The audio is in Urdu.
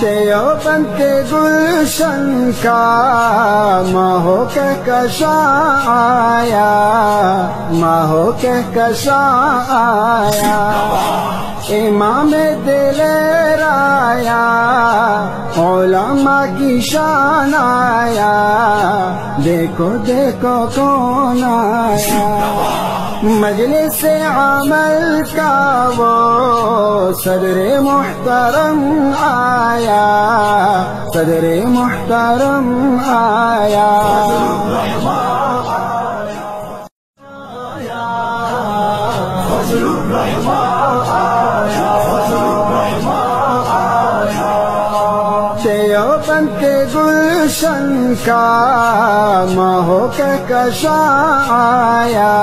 دیوبند کے گلشن کا ماہو کہکشاں آیا، ماہو کہکشاں آیا، امام دلیر آیا، علماء کی شان آیا، دیکھو دیکھو کون آیا، مجلس عمل کا وہ صدر محترم آیا، صدر محترم آیا، دیوبند کے گلشن کا ماہو کہکشاں آیا،